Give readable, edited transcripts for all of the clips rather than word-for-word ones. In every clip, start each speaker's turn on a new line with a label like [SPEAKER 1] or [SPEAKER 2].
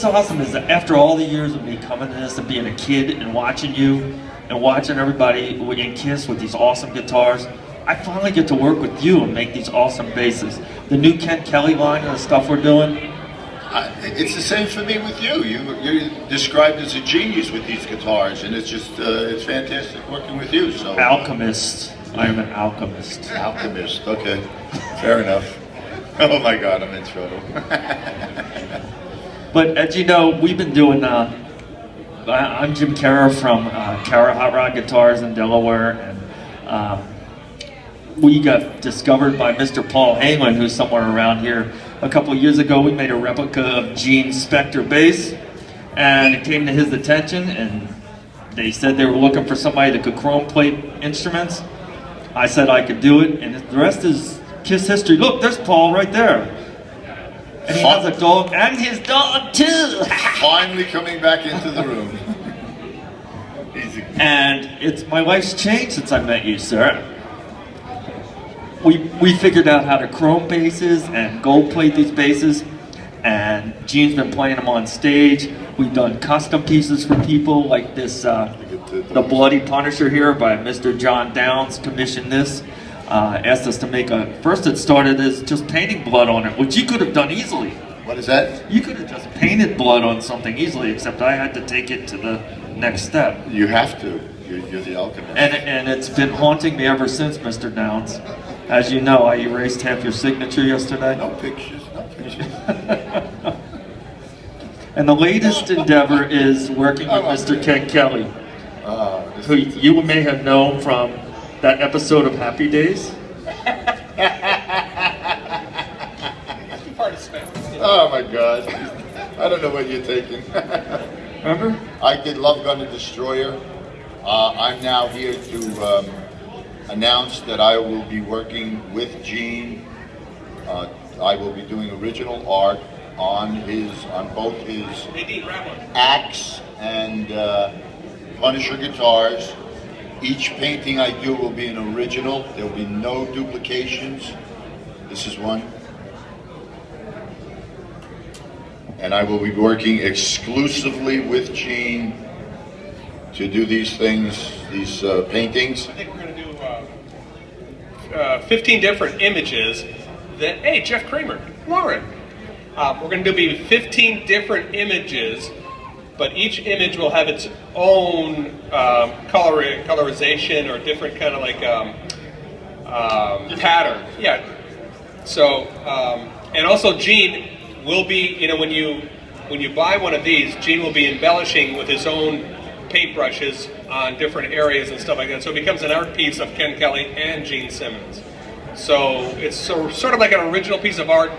[SPEAKER 1] what's awesome is that after all the years of me coming to this and being a kid and watching you and watching everybody in KISS with these awesome guitars, I finally get to work with you and make these awesome basses. The new KELLEY line and the stuff we're doing.
[SPEAKER 2] It's the same for me with you. You're described as a genius with these guitars, and it's just it's fantastic working with you. So
[SPEAKER 1] alchemist. I am an alchemist.
[SPEAKER 2] Alchemist. Okay, fair enough. Oh my God, I'm in trouble.
[SPEAKER 1] But as you know, we've been doing. I'm Jim Kara from Kara Hot Rod Guitars in Delaware, and we got discovered by Mr. Paul Hayeland, who's somewhere around here. A couple of years ago, we made a replica of Gene's Spectre bass, and it came to his attention, and they said they were looking for somebody that could chrome plate instruments. I said I could do it, and the rest is KISS history. Look, there's Paul right there. And he has a dog, and his dog too!
[SPEAKER 2] Finally coming back into the room.
[SPEAKER 1] And my life's changed since I met you, sir. We figured out how to chrome basses and gold plate these basses, and Gene's been playing them on stage. We've done custom pieces for people like this, the Bloody Punisher here by Mr. John Downs commissioned this. Asked us to make first it started as just painting blood on it, which you could have done easily.
[SPEAKER 2] What is that?
[SPEAKER 1] You could have just painted blood on something easily, except I had to take it to the next step.
[SPEAKER 2] You have to. You're the alchemist.
[SPEAKER 1] And it's been haunting me ever since, Mr. Downs. As you know, I erased half your signature yesterday.
[SPEAKER 2] No pictures, no pictures.
[SPEAKER 1] And the latest endeavor is working with Mr. Ken Kelly, who you may have known from that episode of Happy Days.
[SPEAKER 2] Oh my God. I don't know what you're taking.
[SPEAKER 1] Remember?
[SPEAKER 2] I did Love Gun and Destroyer. I'm now here to announce that I will be working with Gene. I will be doing original art on both his Axe and Punisher guitars. Each painting I do will be an original. There will be no duplications. This is one. And I will be working exclusively with Gene to do these things, these paintings.
[SPEAKER 3] I think we're going to do 15 different images that, hey, Jeff Kramer, Lauren. We're going to do 15 different images, but each image will have its own colorization or different kind of like pattern. Yeah. So, and also Gene will be, you know, when you buy one of these, Gene will be embellishing with his own paintbrushes on different areas and stuff like that. So it becomes an art piece of Ken Kelly and Gene Simmons. So it's sort of like an original piece of art.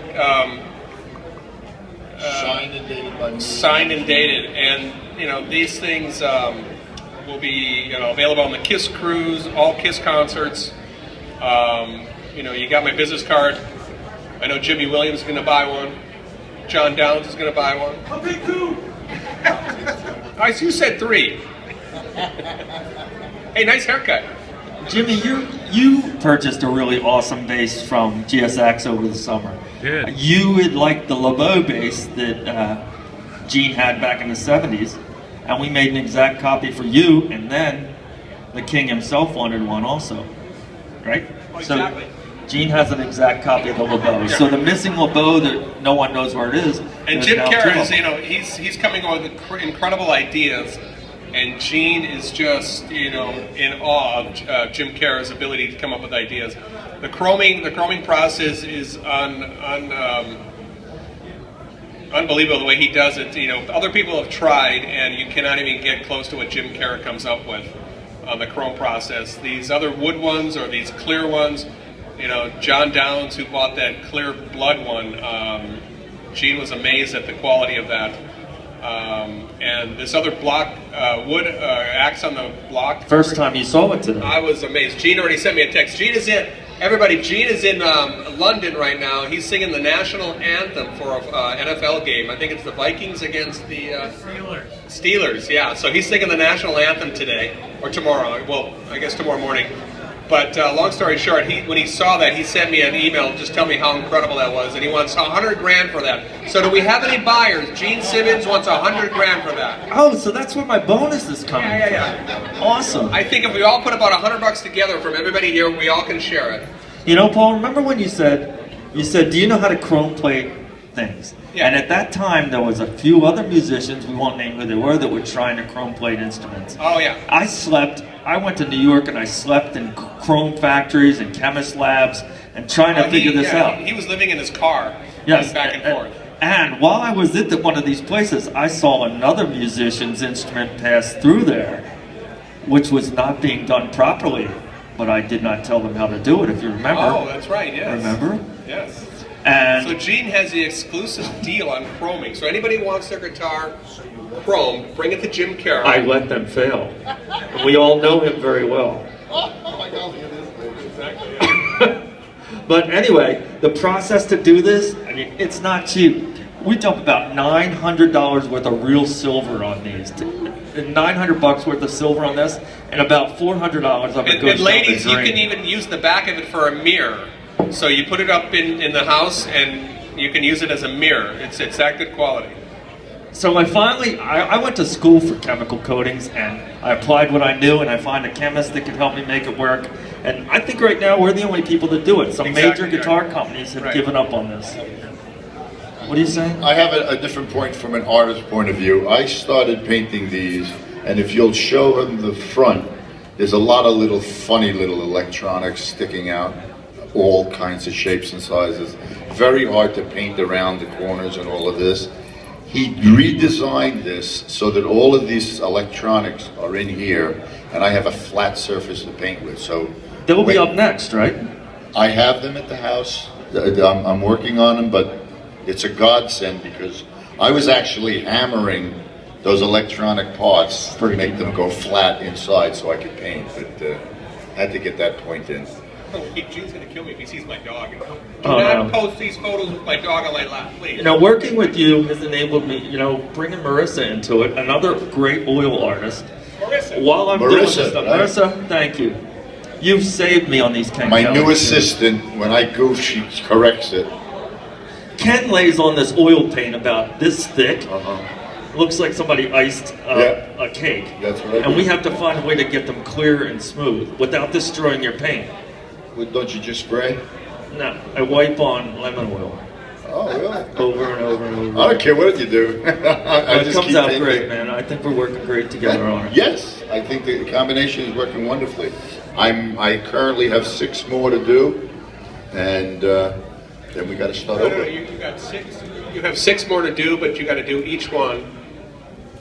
[SPEAKER 2] Signed and dated by me.
[SPEAKER 3] Signed and dated, and you know these things will be available on the KISS cruise, all KISS concerts. You know, you got my business card. I know Jimmy Williams is going to buy one. John Downs is going to buy one.
[SPEAKER 4] I'll pick two.
[SPEAKER 3] You said 3. Hey, nice haircut.
[SPEAKER 1] Jimmy, you purchased a really awesome bass from GSAXE over the summer.
[SPEAKER 4] Did.
[SPEAKER 1] You would like the LeBeau bass that Gene had back in the 70s, and we made an exact copy for you, and then the King himself wanted one also, right?
[SPEAKER 3] Oh, exactly.
[SPEAKER 1] So Gene has an exact copy of the LeBeau. So the missing LeBeau that no one knows where it is.
[SPEAKER 3] And Jim Kara is, he's coming up with incredible ideas. And Gene is just, in awe of Jim Kara's ability to come up with ideas. The chroming process is unbelievable the way he does it. Other people have tried, and you cannot even get close to what Jim Kara comes up with on the chrome process. These other wood ones or these clear ones, John Downs, who bought that clear blood one, Gene was amazed at the quality of that. And this other block, wood axe on the block.
[SPEAKER 1] First time you saw it today.
[SPEAKER 3] I was amazed. Gene already sent me a text. Gene is in London right now. He's singing the national anthem for an NFL game. I think it's the Vikings against the Steelers, yeah. So he's singing the national anthem today, or tomorrow. Well, I guess tomorrow morning. But long story short, when he saw that, he sent me an email just tell me how incredible that was, and he wants 100 grand for that. So do we have any buyers? Gene Simmons wants 100 grand for that.
[SPEAKER 1] Oh, so that's where my bonus is coming
[SPEAKER 3] Yeah.
[SPEAKER 1] from. Awesome.
[SPEAKER 3] I think if we all put about $100 together from everybody here, we all can share it.
[SPEAKER 1] You know, Paul, remember when you said, do you know how to chrome plate things?
[SPEAKER 3] Yeah.
[SPEAKER 1] And at that time, there was a few other musicians, we won't name who they were, that were trying to chrome plate instruments.
[SPEAKER 3] Oh yeah.
[SPEAKER 1] I went to New York and I slept in chrome factories and chemist labs and trying to figure this out.
[SPEAKER 3] He was living in his car,
[SPEAKER 1] Yes,
[SPEAKER 3] back and forth.
[SPEAKER 1] And while I was at one of these places, I saw another musician's instrument pass through there, which was not being done properly. But I did not tell them how to do it, if you remember.
[SPEAKER 3] Oh, that's right, yes.
[SPEAKER 1] Remember?
[SPEAKER 3] Yes.
[SPEAKER 1] And
[SPEAKER 3] So Gene has the exclusive deal on chroming. So anybody who wants their guitar chromed, bring it to Jim Carroll.
[SPEAKER 1] I let them fail. And we all know him very well.
[SPEAKER 2] Oh my God, look at this, baby.
[SPEAKER 3] Exactly.
[SPEAKER 1] But anyway, the process to do this, I mean, it's not cheap. We dump about $900 worth of real silver on these. $900 worth of silver on this, and about $400 of it goes
[SPEAKER 3] And ladies,
[SPEAKER 1] down
[SPEAKER 3] you
[SPEAKER 1] the
[SPEAKER 3] can
[SPEAKER 1] drain.
[SPEAKER 3] even use the back of it for a mirror. So you put it up in the house, and you can use it as a mirror. It's that good quality.
[SPEAKER 1] So I went to school for chemical coatings, and I applied what I knew, and I found a chemist that could help me make it work. And I think right now we're the only people that do it. Some
[SPEAKER 3] Exactly
[SPEAKER 1] major guitar
[SPEAKER 3] right.
[SPEAKER 1] companies have
[SPEAKER 3] Right.
[SPEAKER 1] given up on this. What are you saying?
[SPEAKER 2] I have a different point from an artist's point of view. I started painting these, and if you'll show them the front, there's a lot of little funny little electronics sticking out, all kinds of shapes and sizes. Very hard to paint around the corners and all of this. He redesigned this so that all of these electronics are in here, and I have a flat surface to paint with. So
[SPEAKER 1] They will be
[SPEAKER 2] when-
[SPEAKER 1] up next, right?
[SPEAKER 2] I have them at the house. I'm working on them, but it's a godsend because I was actually hammering those electronic parts to make them go flat inside so I could paint, but had to get that point in.
[SPEAKER 3] Oh, Gene's going to kill me if he sees my dog. Do
[SPEAKER 1] Oh,
[SPEAKER 3] not
[SPEAKER 1] no.
[SPEAKER 3] post these photos with my dog on my lap, please.
[SPEAKER 1] You know, working with you has enabled me, bringing Marissa into it, another great oil artist.
[SPEAKER 3] Marissa.
[SPEAKER 1] While I'm doing this
[SPEAKER 2] Marissa,
[SPEAKER 1] stuff,
[SPEAKER 2] right?
[SPEAKER 1] Marissa, thank you. You've saved me on these Ken
[SPEAKER 2] My
[SPEAKER 1] Kelly
[SPEAKER 2] new
[SPEAKER 1] tunes.
[SPEAKER 2] assistant, when I goof, she corrects it.
[SPEAKER 1] Ken lays on this oil paint about this thick.
[SPEAKER 2] Uh-huh.
[SPEAKER 1] Looks like somebody iced
[SPEAKER 2] Yeah.
[SPEAKER 1] a cake.
[SPEAKER 2] That's what I
[SPEAKER 1] And
[SPEAKER 2] do.
[SPEAKER 1] we have to find a way to get them clear and smooth without destroying your paint.
[SPEAKER 2] Well, don't you just spray?
[SPEAKER 1] No, I wipe on lemon oil
[SPEAKER 2] Oh, really?
[SPEAKER 1] over and over and over.
[SPEAKER 2] I don't care what you do. I
[SPEAKER 1] It
[SPEAKER 2] just
[SPEAKER 1] comes
[SPEAKER 2] keep
[SPEAKER 1] out
[SPEAKER 2] painting.
[SPEAKER 1] great, man. I think we're working great together on it.
[SPEAKER 2] Yes, I think the combination is working wonderfully. I currently have 6 more to do, and then we got to start
[SPEAKER 3] No,
[SPEAKER 2] over.
[SPEAKER 3] you got 6. You have 6 more to do, but you got to do each one.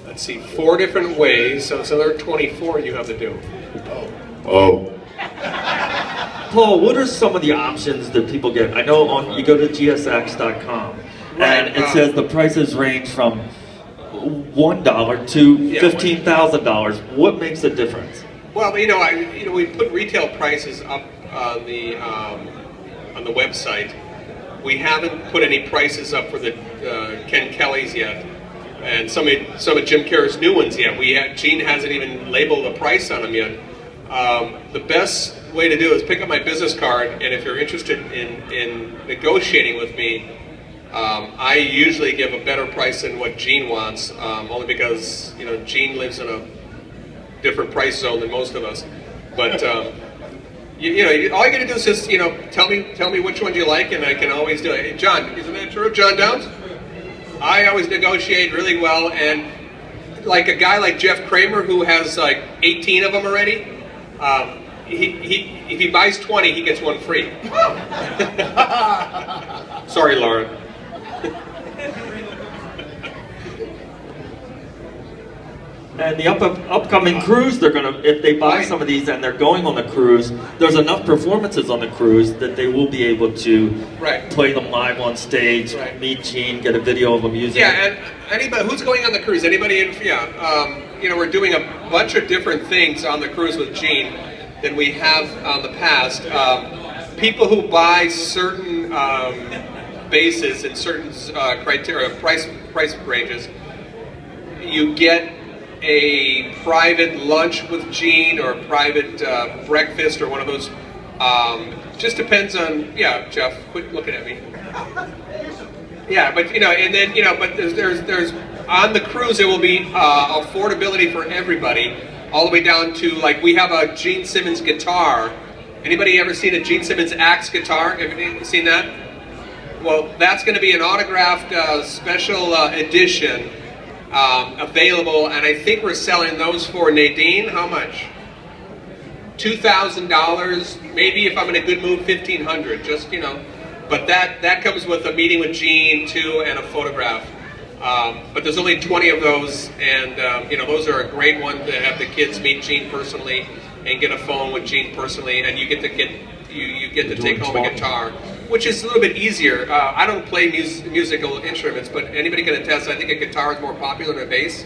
[SPEAKER 3] Let's see, 4 different ways. So there are 24 you have to do.
[SPEAKER 2] Oh,
[SPEAKER 1] Paul, what are some of the options that people get? I know you go to GSAXE.com,
[SPEAKER 3] Right,
[SPEAKER 1] and it says the prices range from $1 to
[SPEAKER 3] Yeah,
[SPEAKER 1] $15,000. What makes the difference?
[SPEAKER 3] Well, we put retail prices up on the website. We haven't put any prices up for the Ken Kelleys yet, and some of Jim Carrey's new ones yet. Gene hasn't even labeled a price on them yet. The best way to do is pick up my business card, and if you're interested in negotiating with me, I usually give a better price than what Gene wants, only because Gene lives in a different price zone than most of us. But all you gotta do is just tell me which ones you like, and I can always do it. Hey, John, isn't that true, John Downs? I always negotiate really well, and like a guy like Jeff Kramer who has like 18 of them already. If he buys 20, he gets one free. Sorry, Lauren.
[SPEAKER 1] And the upcoming cruise, if they buy
[SPEAKER 3] Right.
[SPEAKER 1] some of these and they're going on the cruise, there's enough performances on the cruise that they will be able to
[SPEAKER 3] Right.
[SPEAKER 1] play them live on stage,
[SPEAKER 3] Right.
[SPEAKER 1] meet Gene, get a video of them using
[SPEAKER 3] Yeah,
[SPEAKER 1] it.
[SPEAKER 3] and anybody who's going on the cruise, anybody in, we're doing a bunch of different things on the cruise with Gene than we have on the past. People who buy certain bases and certain criteria, price ranges, you get a private lunch with Gene or a private breakfast or one of those. Just depends on, yeah, Jeff, quit looking at me. Yeah, but and then but there's on the cruise there will be affordability for everybody, all the way down to, like, we have a Gene Simmons guitar. Anybody ever seen a Gene Simmons Axe guitar? Have seen that? Well, that's going to be an autographed special edition available, and I think we're selling those for, Nadine, how much? $2,000, maybe if I'm in a good mood, $1,500. Just but that comes with a meeting with Gene too and a photograph. But there's only 20 of those, and those are a great one to have the kids meet Gene personally and get a phone with Gene personally, and you get to take home a guitar, which is a little bit easier. I don't play musical instruments, but anybody can attest. I think a guitar is more popular than a bass.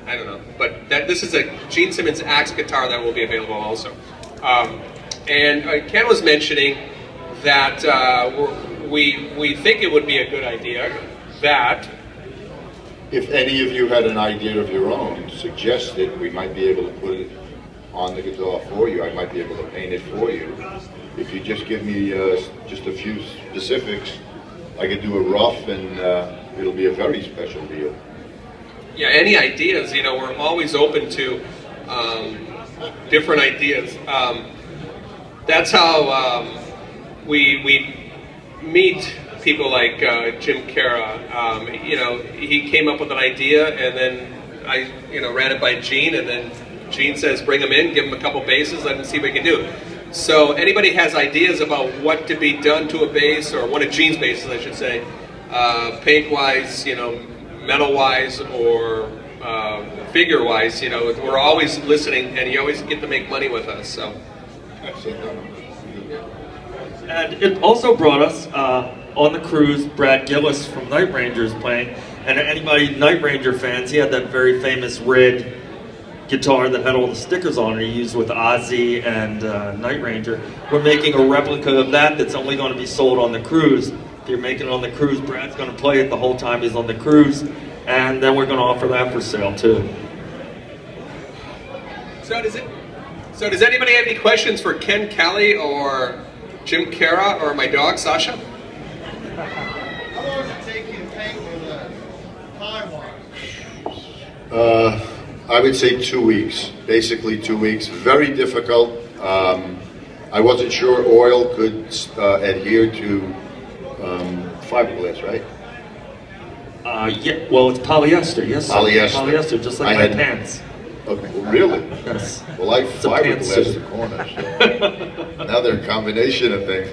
[SPEAKER 3] I don't know, but this is a Gene Simmons Axe guitar that will be available also. And Ken was mentioning that we think it would be a good idea that
[SPEAKER 2] if any of you had an idea of your own, suggest it. We might be able to put it on the guitar for you. I might be able to paint it for you. If you just give me just a few specifics, I could do a rough, and it'll be a very special deal.
[SPEAKER 3] Yeah, any ideas? We're always open to different ideas. That's how we meet people like Jim Cara. He came up with an idea, and then I ran it by Gene, and then Gene says, bring him in, give him a couple bases, let him see what he can do. So anybody has ideas about what to be done to a bass, or one of Gene's basses, I should say, paint-wise, metal-wise, or figure-wise, we're always listening, and you always get to make money with us. So.
[SPEAKER 1] And it also brought us on the cruise, Brad Gillis from Night Rangers playing, and anybody Night Ranger fans, he had that very famous red guitar that had all the stickers on it he used with Ozzy and Night Ranger. We're making a replica of that that's only going to be sold on the cruise. If you're making it on the cruise, Brad's going to play it the whole time he's on the cruise, and then we're going to offer that for sale too.
[SPEAKER 3] So does anybody have any questions for Ken Kelly or Jim Cara or my dog Sasha?
[SPEAKER 4] How long does it take you to paint with time-wise?
[SPEAKER 2] I would say 2 weeks, basically 2 weeks. Very difficult. I wasn't sure oil could adhere to fiberglass, right?
[SPEAKER 1] Yeah, well, it's polyester, yes. Sir.
[SPEAKER 2] Polyester.
[SPEAKER 1] Polyester, just like my pants.
[SPEAKER 2] Okay, well, really?
[SPEAKER 1] Yes.
[SPEAKER 2] Well, I
[SPEAKER 1] It's a pantsuit.
[SPEAKER 2] fiberglass the corners. So now they're a combination of things.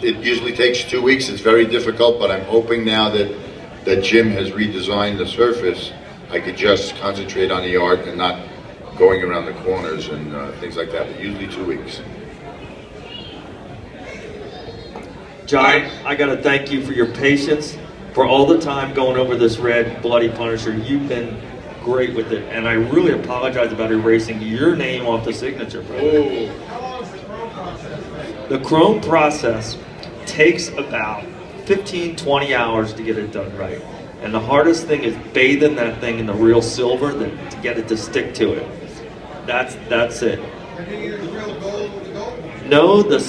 [SPEAKER 2] It usually takes 2 weeks. It's very difficult, but I'm hoping now that Jim has redesigned the surface, I could just concentrate on the art and not going around the corners and things like that. But usually 2 weeks.
[SPEAKER 1] John, I got to thank you for your patience, for all the time going over this red Bloody Punisher. You've been great with it, and I really apologize about erasing your name off the signature, brother.
[SPEAKER 4] How long is the chrome process?
[SPEAKER 1] The chrome process takes about 15-20 hours to get it done right. And the hardest thing is bathing that thing in the real silver to get it to stick to it. That's it.
[SPEAKER 4] And you use real gold with the gold?
[SPEAKER 1] No, there's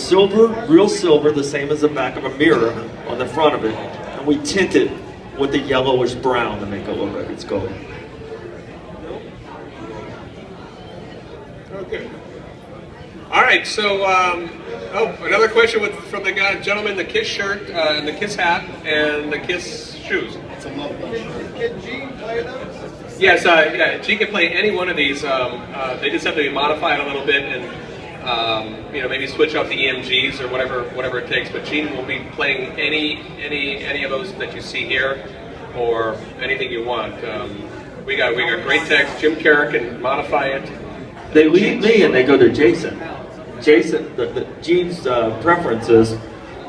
[SPEAKER 1] silver, real silver, the same as the back of a mirror on the front of it. And we tint it with the yellowish brown to make it look like it's gold.
[SPEAKER 3] Okay. All right, so, another question from the gentleman in the KISS shirt, and the KISS hat, and the KISS shoes.
[SPEAKER 4] Can Gene play them?
[SPEAKER 3] Yes, yeah, Gene can play any one of these. They just have to be modified a little bit, and maybe switch out the EMGs or whatever it takes. But Gene will be playing any of those that you see here, or anything you want. We got great techs. Jim Cara can modify it.
[SPEAKER 1] They leave me and they go to Jason. Jason, Gene's preference is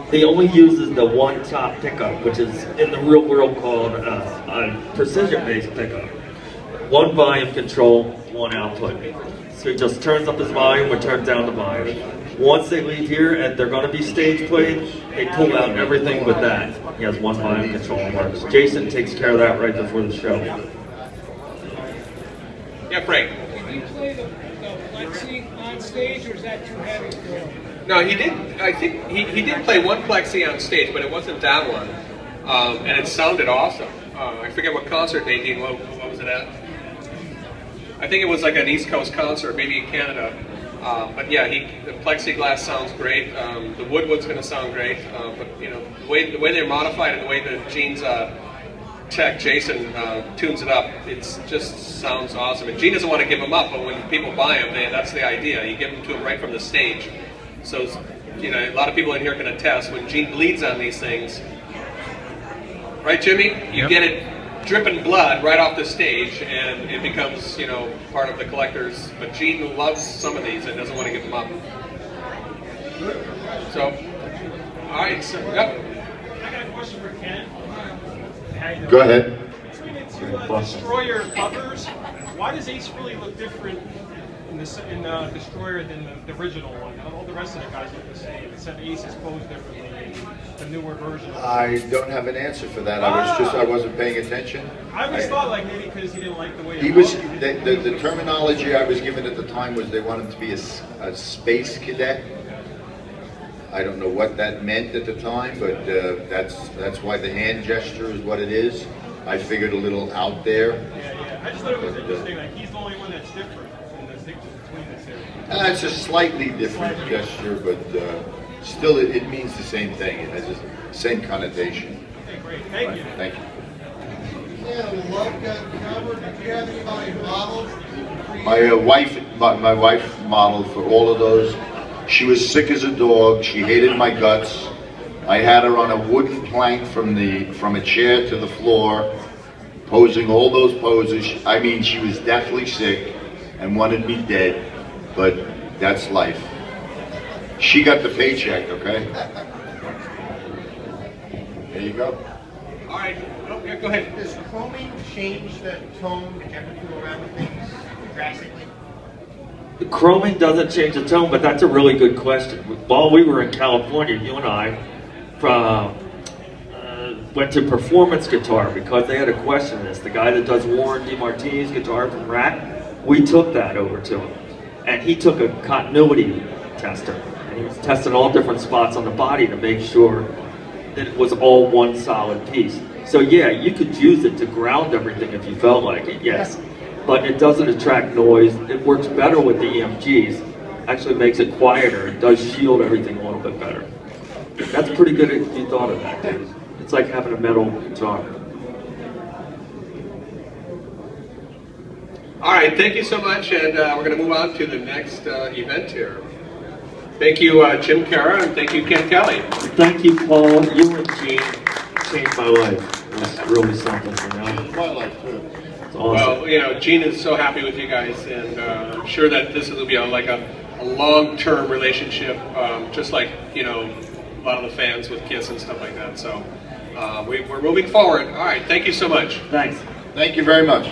[SPEAKER 1] he only uses the one top pickup, which is in the real world called a precision-based pickup. One volume control, one output. So he just turns up his volume or turns down the volume. Once they leave here and they're going to be stage played, they pull out everything with that. He has one volume control and works. Jason takes care of that right before the show.
[SPEAKER 3] Yeah, Frank.
[SPEAKER 5] Did you play the plexi on stage, or is that too heavy for him?
[SPEAKER 3] No, he did. I think he did play one plexi on stage, but it wasn't that one, and it sounded awesome. I forget what concert, Nadine. What was it at? I think it was like an East Coast concert, maybe in Canada. But yeah, the plexiglass sounds great. The wood's going to sound great. But you know, the way they're modified and the way that Gene's tech, Jason, tunes it up, it just sounds awesome. And Gene doesn't want to give them up, but when people buy them, that's the idea. You give them to them right from the stage. So, you know, a lot of people in here can attest, when Gene bleeds on these things, right, Jimmy? You get it dripping blood right off the stage, and it becomes, you know, part of the collector's. But Gene loves some of these and doesn't want to give them up. So, all right, so, yep.
[SPEAKER 6] I got a question for Ken.
[SPEAKER 2] Go ahead.
[SPEAKER 6] Between the two Destroyer covers, why does Ace really look different in Destroyer than the original one? All the rest of the guys look the same, except Ace is posed differently in the newer version.
[SPEAKER 2] I don't have an answer for that. I wasn't paying attention.
[SPEAKER 6] I always thought like maybe because he didn't like the way
[SPEAKER 2] He was the terminology I was given at the time was they wanted to be a space cadet. I don't know what that meant at the time, but that's why the hand gesture is what it is. I figured a little out there.
[SPEAKER 6] Yeah. I just thought it was interesting. Like he's the only one that's different in the distinction between the two.
[SPEAKER 2] It's a slightly different gesture, but still it means the same thing. It has the same connotation.
[SPEAKER 6] Okay, great. Thank you.
[SPEAKER 2] Thank you.
[SPEAKER 4] Yeah, love gun cover. Did you have anybody models?
[SPEAKER 2] My wife modeled for all of those. She was sick as a dog. She hated my guts. I had her on a wooden plank from a chair to the floor, posing all those poses. I mean, she was deathly sick and wanted me dead, but that's life. She got the paycheck, okay? There you go.
[SPEAKER 3] All right, oh, yeah, go ahead.
[SPEAKER 4] Does chroming change the tone that you have to feel around with things drastically?
[SPEAKER 1] The chroming doesn't change the tone, but that's a really good question. While we were in California, you and I went to performance guitar because they had a question this. The guy that does Warren DeMartini's guitar from Rat, we took that over to him. And he took a continuity tester. And he was testing all different spots on the body to make sure that it was all one solid piece. So yeah, you could use it to ground everything if you felt like it, yes. But it doesn't attract noise. It works better with the EMGs. Actually makes it quieter. It does shield everything a little bit better. That's pretty good if you thought of that, dude. It's like having a metal guitar.
[SPEAKER 3] All right, thank you so much, and we're going to move on to the next event here. Thank you, Jim Kara, and thank you, Ken Kelly.
[SPEAKER 1] Thank you, Paul. You and Gene changed my life. It was really something for now.
[SPEAKER 2] My life too.
[SPEAKER 1] It's awesome.
[SPEAKER 3] Well, you know, Gene is so happy with you guys, and I'm sure that this will be a long-term relationship, just like, you know, a lot of the fans with Kiss and stuff like that. So we're moving forward. All right, thank you so much.
[SPEAKER 1] Thanks.
[SPEAKER 2] Thank you very much.